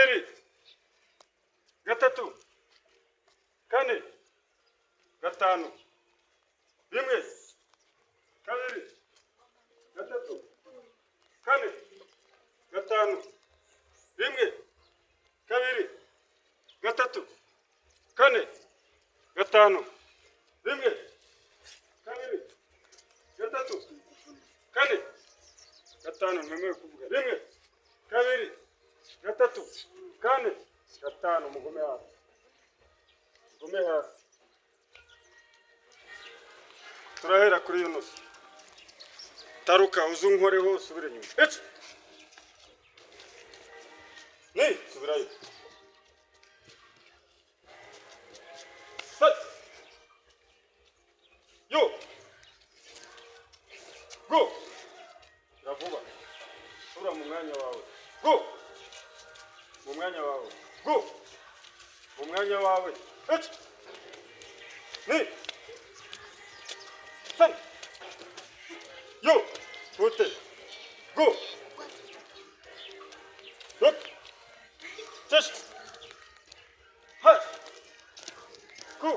kabiri gatatu kane gatanu rimwe kabiri gatatu kane gatanu rimwe kabiri gatatu kane gatanu rimwe kabiri gatatu kane gatanu ntemewe kuvuga rimwe kabiri gatatu kane gatanu mugume hasi turahera kuri Yunus taruka uzunkoreho subire nyuma ni subirayo yo go yavuba sura mu mwanya wawe go mu mwanya wawe go mu mwanya wawe ni san yo ute go look just ha go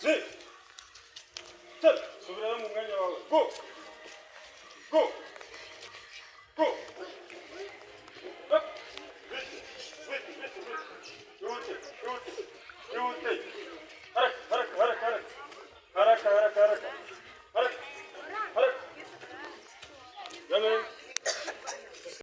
ni san subira mu mwanya wawe go go go